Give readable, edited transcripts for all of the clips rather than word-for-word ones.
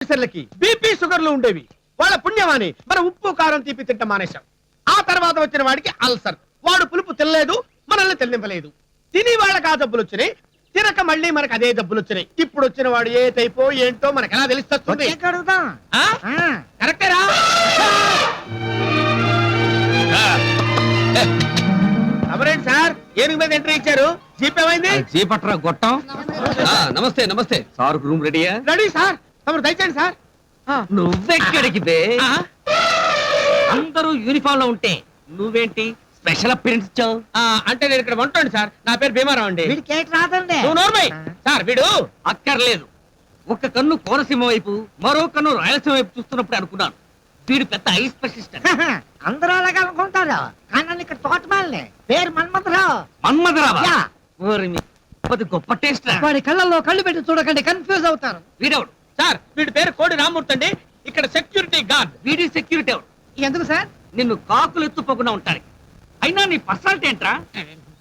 ఆఫీసర్లకి BP షుగర్లు ఉండేవి. వాళ్ళ పుణ్యమాని మన ఉప్పు కారం తీపి తింట మానేశాం. ఆ తర్వాత వచ్చిన వాడికి అల్సర్. వాడు పులుపు తినలేదు, మనల్ని తిన్నింపలేదు. తిని వాళ్ళకి ఆ జబ్బులు వచ్చినాయి, తినక మళ్ళీ మనకు అదే జబ్బులు వచ్చినాయి. ఇప్పుడు వచ్చిన వాడు ఏ టైపో ఏంటో మనకు ఎలా తెలుస్తుంది? కరెక్టేరా? అమరేంటి సార్ ఏనుగు మీద ఎంట్రీ ఇచ్చారు? జీప్ ఏమైంది? జీప్ అట్రా గొట్టం. నమస్తే నమస్తే సార్, రూమ్ రెడీయా? రెడీ సార్, తమరు దయచేయండి సార్. నువ్వెక్కడికి బే? అందరూ యూనిఫామ్ లో ఉంటే నువ్వేంటి స్పెషల్ అపియరెన్స్ ఇచ్చావు? అంటే నేను ఇక్కడ వంటండి సార్, నా పేరు భీమారావు అండి. నువ్వు నోర్మై సార్. వీడు అక్కర్లేదు. ఒక కన్ను కోనసీమ వైపు, మరో కన్ను రాయలసీమ వైపు చూస్తున్నప్పుడు అనుకున్నాను వీడు పెద్ద ఐ స్పెషలిస్ట్. అందరూ అలాగే అనుకుంటారు, కానీ ఇక్కడ తోటమాలనే పేరు మన్మథరావు. మన్మథరావా? గొప్ప టేస్ట్. వాడి కళ్ళల్లో కళ్ళు పెట్టి చూడకండి, కన్ఫ్యూజ్ అవుతారు. వీడెవడు సార్? వీడి పేరు కోడి రామూర్తి అండి, ఇక్కడ సెక్యూరిటీ గార్డ్. వీడి సెక్యూరిటీ ఎవడు? ఎందుకు సార్? నిన్ను కాకులు ఎత్తుపోకుండా ఉంటాడు. అయినా నీ పర్సనాలిటీ ఏంట్రా?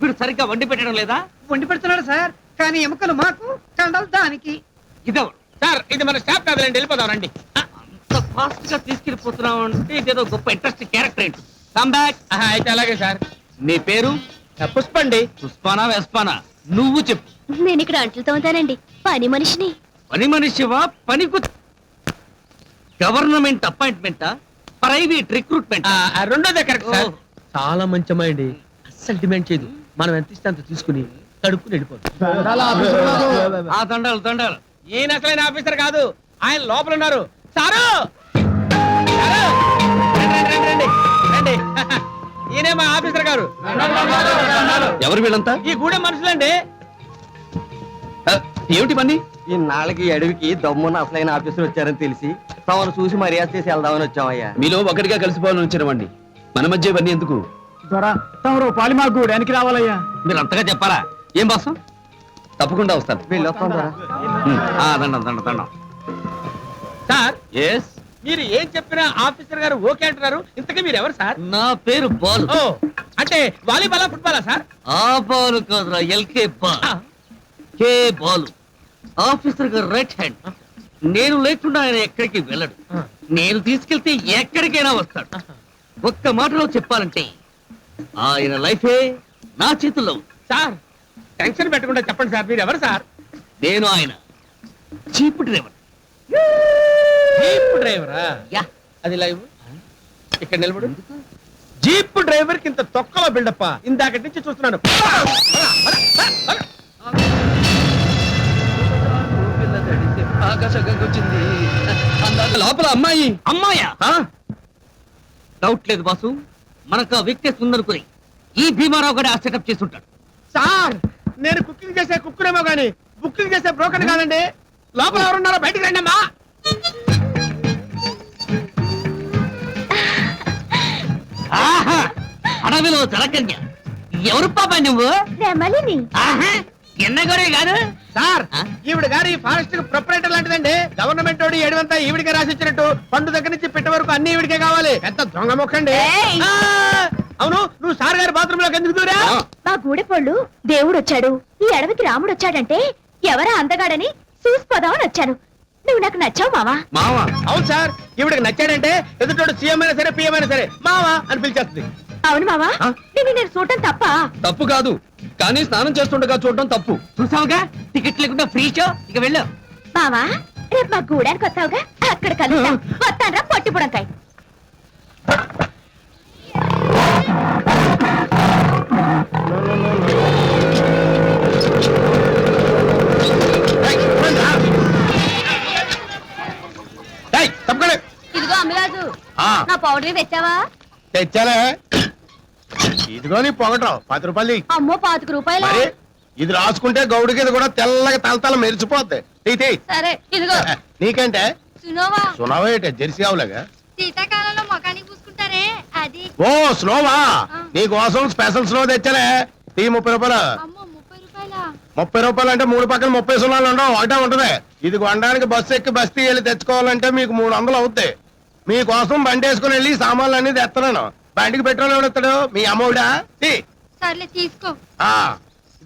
వీడు సరిగ్గా వండి పెట్టడం లేదా? వండి పెడుతున్నాడు సార్, కానీ ఎముకలు మాకు, కండలు దానికి. ఇదెవడు? సార్ ఇది మన స్టాఫ్ కాదులేండి, వెళ్ళిపోదాం రండి. అంత ఫాస్ట్ గా తీసుకెళ్ళిపోతున్నావు అంటే ఇదేదో గొప్ప ఇంట్రెస్టింగ్ క్యారెక్టర్ ఏంటి? Come back. అయితే అలాగే సార్. నీ పేరు? పుష్పండి. పుష్పానా వెస్పానా? నువ్వు చెప్పు. నేను ఇక్కడ అంట్లతో ఉంటానండి, పని మనిషిని. పని మనిషివా? పనికు గవర్నమెంట్ అపాయింట్మెంటా, ప్రైవేట్ రిక్రూట్మెంట్? రెండోదే కరెక్ట్ సార్. చాలా మంచి అమ్మాయి, అస్సలు డిమాండ్ చేయదు. మనం ఎంత ఇస్తే అంత తీసుకుని కడుక్కుని వెళ్ళిపోతాం. దండాలు దండాలు. ఈయన అసలైన ఆఫీసర్ కాదు, ఆయన లోపల ఉన్నారు. సారు రండి. ఈయనే మా ఆఫీసర్ గారు. ఎవరు వీళ్ళంతా? ఈ గూడెం మనుషులండి. ఏమిటి పని? ఈ నాళ్ళకి అడవికి దమ్మున్న అసలైన ఆఫీసర్ వచ్చారని తెలిసి తమను చూసి మర్యాద చేసి వెళ్దామని వచ్చామయ్యా. మీలో ఒకటిగా కలిసిపోవాలని వచ్చినవండి. మన మధ్య ఇవన్నీ ఎందుకు? పాలిమా గూడానికి రావాలయ్యా. మీరు అంతగా చెప్పాలా? ఏం బాసం? తప్పకుండా వస్తాను. వెళ్ళొస్తాం ద్వారా. దండం దండం దండం. సార్ ఎస్, మీరు ఏం చెప్పినా ఆఫీసర్ గారు ఓకే అంటున్నారు. ఇంతకీ మీరు ఎవరు సార్? నా పేరు బాలు. ఓ అంటే వాలీబాలా ఫుట్బాలా సార్? ఆ బాలు కాదురా, ఎల్కే బాల్. కే బాలు ఆఫీసర్ గారు రైట్ హ్యాండ్. నేను లేకుండా ఆయన ఎక్కడికి వెళ్ళడు. నేను తీసుకెళ్తే ఎక్కడికైనా వస్తాడు. ఒక్క మాటలో చెప్పాలంటే ఆయన లైఫే నా చేతుల్లో. సార్ టెన్షన్ పెట్టకుండా చెప్పండి సార్, మీరు ఎవరు సార్? నేను ఆయన చీప్ డ్రైవర్. జీప్ డ్రైవరా? యా. అది లైవ్ ఇక్కడ నిలబడు. జీప్ డ్రైవర్ కి ఇంత తొక్కలో బిల్డప్ప ఇందాక నుంచి చూస్తున్నాను. లోపల అమ్మాయి. అమ్మాయా? డౌట్ లేదు బాసు, మనకు ఆ వ్యక్తి ఉందనుకుని ఈ భీమారావు కూడా సెటప్ చేసి ఉంటాడు. సార్ నేను కుకింగ్ చేసే కుక్కునేమో గానీ బుకింగ్ చేసే బ్రోకర్ కాదండి. లోపల ఎవరున్నారో బయటికి రండి అమ్మా. అడవిలో జలకన్య. ఎవరు పాప నువ్వు? ఎన్నగొరే కాదు సార్. ఈవిడ గారు ఈ ఫారెస్ట్ కి ప్రొపరేటర్ లాంటిదండి. గవర్నమెంట్ వాడు ఏడువంతా ఈవిడికే రాసిచ్చినట్టు పండు దగ్గర నుంచి పిట్ట వరకు అన్ని ఈవిడికే కావాలి. పెద్ద దొంగ మొక్కండి. అవును, నువ్వు సార్ గారి బాత్రూమ్ లోకి ఎందుకు దూరా? మా గూడెపోళ్ళు దేవుడు వచ్చాడు, ఈ అడవికి రాముడు వచ్చాడంటే ఎవరా అందగాడని చూసిపోదామని వచ్చాను. నువ్వు నాకు నచ్చావు మావా. మావా? అవును సార్, ఈవిడికి నచ్చాడంటే ఎదుటోడు సీఎం అయినా సరే పిఎం అయినా సరే మావా అని పిలిచేస్తుంది. అవును మావా, నేను చూడటం తప్ప? తప్పు కాదు, కానీ స్నానం చేస్తుండగా చూడటం తప్పు. చూసావుగా, టికెట్ లేకుండా ఫ్రీ షో. ఇక వెళ్ళు మావా. రేపు మా గూడానికి వస్తావుగా, అక్కడ కలుద్దాం. వస్తానరా పొట్టి పుడంకాయ. ఇదిగో అమ్మరాజు, నా పౌడర్ తెచ్చావా? తెచ్చాలే. ఇదిగో నీ పొగటం 10 రూపాయలు. అమ్మో, 25 రూపాయలు. ఇది రాసుకుంటే గౌడికి ఇది కూడా తెల్లగా తలతల మెరిచిపోద్ది. సరే ఇదిగో. నీకంటే సునోవా. సునవా ఏంటి? జెర్సీ ఆవులాగా. శీతాకాలంలో మొఖానికి పూసుకుంటారే అది. ఓ స్నోవా, నీ కోసం స్పెషల్ స్నో తెచ్చలే. 30 రూపాయలు. 30 రూపాయలు అంటే 3 పక్కన 30 సున్నాలు ఉండవు, ఒకటే ఉంటది. ఇది కొనడానికి బస్సు ఎక్కి బస్తీ వెళ్ళి తెచ్చుకోవాలంటే మీకు 300 అవుతాయి. మీకోసం బండి వేసుకుని వెళ్ళి సామాన్లు అన్ని తెస్తున్నాను. బండికి పెట్రోల్ ఎవడెత్తాడు? మీ అమ్మవుడా? సర్లే తీసుకో.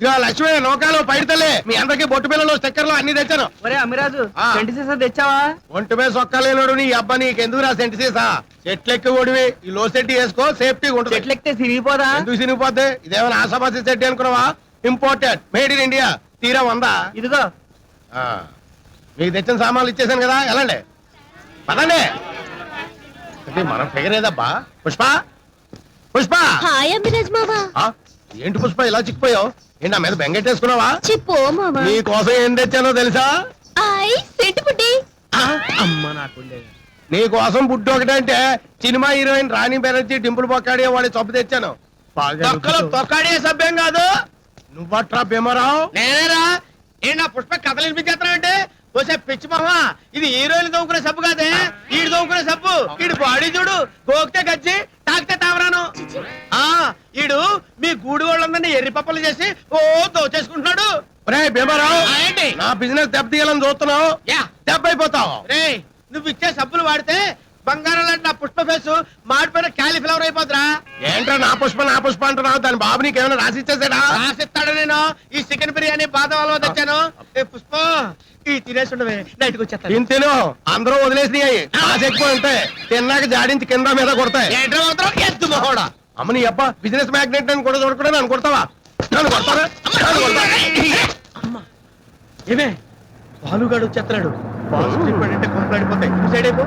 ఇక లక్ష్మి నౌకాలు పైడితలే మీ అందరికి బొట్టు పిల్లలు స్టిక్కర్లు అన్ని తెచ్చాను. ఒరే అమ్మిరాజు ఆ. సెంటి సీసా తెచ్చావా? ఒంటి మీద సొక్కలేనోడు నీ అబ్బా నీకెందుకు రా సెంటి సీసా? చెట్లెక్కి ఓడివి ఈ లో సెట్టి వేసుకో సేఫ్టీగా ఉంటుంది. చెట్లెక్కితే సిరిగిపోదా? ఎందుకు సినిగిపోద్ది? ఇదేమైనా ఆశాబాసి సెట్టి అనుకున్నావా? Imported made in India. తీరా 100. ఇదిగో ఆ, మీకు తెచ్చిన సామాన్లు ఇచ్చేసాను కదా, వెళ్ళండి పదండి. అంటే మనం ఫిగర్ ఏదబ్బా. పుష్ప పుష్ప హాయ్ అమ్మిరాజ్ మామా. ఆ, ఏంటి పుష్ప ఇలా చిక్కిపోయావు? ఏంటి నా మీద బెంగెట్టేసుకున్నావా? చెప్పు మామా. నీ కోసం ఏం తెచ్చానో తెలుసా? ఐ సెంటు పుట్టి. అమ్మ నాకు నీ కోసం బుడ్డు ఒకటంటే సినిమా హీరోయిన్ రాణి బెనర్జీ డింపుల్ బొక్కాడి వాడి చొప్పు తెచ్చాను. తొక్కాడే సభ్యం కాదు. నువ్వట్రా భీమరావు? నేనేరా. ఏంటి నా పుష్ప కథలు వినిపించేస్తున్నావంటే? పోసే పిచ్చి మహా, ఇది హీరోయిన్ దోకునే సబ్బు కాదే, ఈడు దోకునే సబ్బు. ఈడు బాడీ చూడు, గోకితే గజ్జి తాకితే తావరాను. ఆ ఈడు మీ గూడు వాళ్ళందరినీ ఎర్రి పప్పలు చేసి ఓ దోచేసుకుంటున్నాడు. రే భీమరావు, ఏంటి నా బిజినెస్ దెబ్బతీయాలని చూస్తున్నావు? దెబ్బ అయిపోతావు. రే నువ్వు ఇచ్చే సబ్బులు వాడితే బంగారం లాంటి నా పుష్ప ఫేసు మాడిపోయిన క్యాలీఫ్లవర్ అయిపోతురా. ఏంట్రా నా పుష్ప అంటున్నావు? దాని బాబు నీకేమైనా రాసి ఇచ్చేసాడా? రాసిస్తాడు. నేను ఈ చికెన్ బిర్యానీ బాదం హల్వా తెచ్చాను. ఏ పుష్ప ఈ తినేసి ఉండవే, నైట్కి వచ్చేస్తాను. తిను, అందరూ వదిలేసినాయి. ఎక్కువ ఉంటాయి, తిన్నాక జాడించి కింద మీద కొడతాయి. ఎద్దు మొహోడా. అమ్మ నీ అబ్బా బిజినెస్ మ్యాగ్నెట్ అని కూడా చూడకుండా నన్ను కొడతావా? నన్ను కొడతారా? ఏమే బాలుగాడు వచ్చేస్తున్నాడు. బాలు అంటే కొంపలాడిపోతాయి. సైడ్ అయిపో.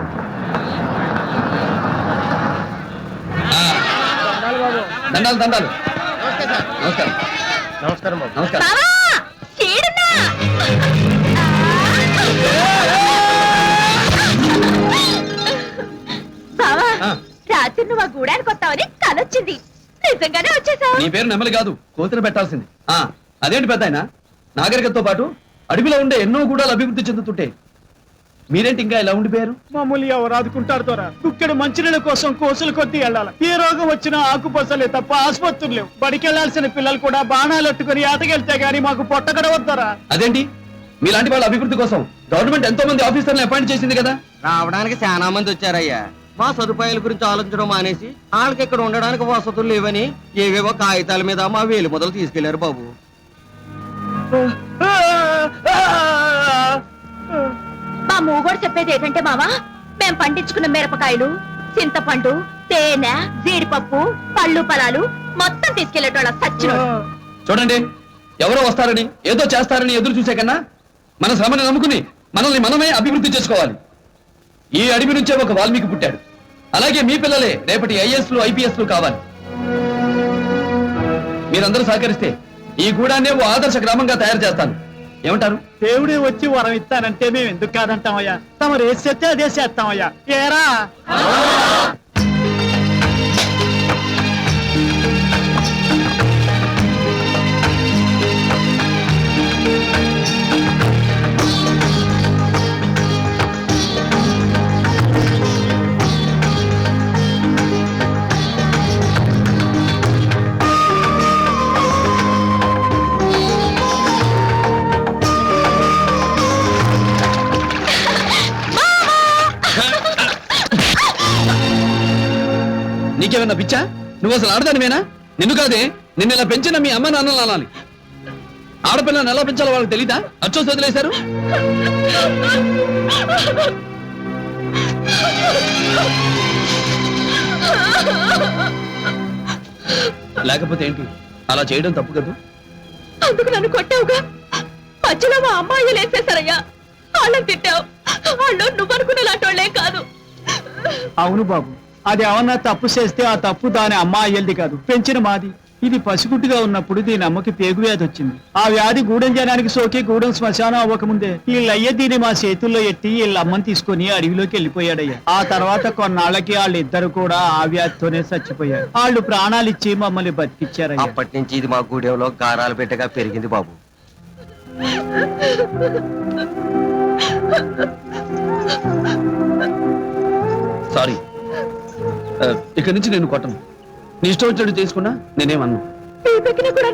దండాలు దండాలు. నమస్తే సార్. నమస్కారం. నమస్కారం బాబు. నమస్కారం. బావా చీడున్నా. బావా ఆ. రాత్రి నువ్వు ఆ గూడానికి వస్తావని కలొచ్చింది. నిజంగానే వచ్చేసావు. నీ పేరు నెమలి కాదు, కోతిని పెట్టాల్సింది. అదేంటి పెద్ద ఆయన, నాగరికతతో పాటు అడవిలో ఉండే ఎన్నో గూడాలు అభివృద్ధి చెందుతుంటే మీరేంటి ఇంకా ఇలా ఉండిపోయారు? మామూలు ఎవరు ఆదుకుంటారు దొరా? ఇక్కడ మంచినీళ్ళ కోసం కోసులు కొద్ది వెళ్ళాలి. ఏ రోగం వచ్చినా ఆకుపసలే తప్ప ఆసుపత్రులు లేవు. బడికి వెళ్లాల్సిన పిల్లలు కూడా బాణాలు అట్టుకుని ఆటకెళ్తే గానీ మాకు పొట్టగడ వద్దరా. అదేంటి, మీలాంటి వాళ్ళ అభివృద్ధి కోసం గవర్నమెంట్ ఎంతో మంది ఆఫీసర్లను అపాయింట్ చేసింది కదా? రావడానికి చాలా మంది వచ్చారయ్యా. మా సదుపాయాల గురించి ఆలోచించడం మానేసి వాళ్ళకి ఇక్కడ ఉండడానికి వసతులు లేవని ఏవేవో కాగితాల మీద మా వేలు మొదలు తీసుకెళ్లారు బాబు. మా మూగోడు చెప్పేది ఏంటంటే మావా, మేం పండించుకున్న మిరపకాయలు, చింతపండు, తేనె, జీడిపప్పు, పళ్ళు ఫలాలు మొత్తం తీసుకెళ్లేటోళ్ళ సచ్చినోడు. చూడండి, ఎవరో వస్తారని ఏదో చేస్తారని ఎదురు చూసే కన్నా మన శ్రమని నమ్ముకుని మనల్ని మనమే అభివృద్ధి చేసుకోవాలి. ఈ అడవి నుంచే ఒక వాల్మీకి పుట్టాడు. అలాగే మీ పిల్లలే రేపటి ఐఏఎస్లు ఐపీఎస్లు కావాలి. మీరందరూ సహకరిస్తే ఈ గూడాన్నే ఓ ఆదర్శ గ్రామంగా తయారు చేస్తాను. ఏమంటారు? దేవుడే వచ్చి వరం ఇస్తానంటే మేము ఎందుకు కాదంటామయ్యా? తమరు ఏది చేస్తే అదే చేస్తామయ్యా. ఏరా నీకేమన్నా పిచ్చా? నువ్వు అసలు ఆడదానివేనా? నిన్ను కాదే, నిన్ను ఇలా పెంచిన మీ అమ్మ నాన్నలు అనాలి. ఆడపిల్లని ఎలా పెంచాలో వాళ్ళకి తెలీదా? అచ్చోసి వదిలేశారు. లేకపోతే ఏంటి, అలా చేయడం తప్పు కదా? అందుకు నన్ను కొట్టావుగా. మధ్యలో మా అమ్మాయి లేసేసారయ్యా. వాళ్ళని తిట్టావు. వాళ్ళు నువ్వు అనుకున్న లాంటి వాళ్ళే కాదు. అవును బాబు, అది ఏమన్నా తప్పు చేస్తే ఆ తప్పు దాని అమ్మ అయ్యల్ది కాదు, పెంచిన మాది. ఇది పసిగుట్టుగా ఉన్నప్పుడు దీని అమ్మకి పేగు వ్యాధి వచ్చింది. ఆ వ్యాధి గూడెం జనానికి సోకి గూడెం శ్మశానం అవ్వకముందే వీళ్ళయ్య దీన్ని మా చేతుల్లో ఎట్టి వీళ్ళ అమ్మని తీసుకుని అడవిలోకి వెళ్ళిపోయాడయ్యా. ఆ తర్వాత కొన్నాళ్ళకి వాళ్ళిద్దరు కూడా ఆ వ్యాధితోనే చచ్చిపోయారు. వాళ్ళు ప్రాణాలు ఇచ్చి మమ్మల్ని బతికిచ్చారయ్యా. అప్పటి నుంచి ఇది మా గూడెంలో గారాలు పెట్టగా పెరిగింది బాబు. సారీ, ఇక్కడి నుంచి నేను కొట్టను. నీ ఇష్టం వచ్చినట్టు చేసుకున్నా నేనేమన్నా. కూడా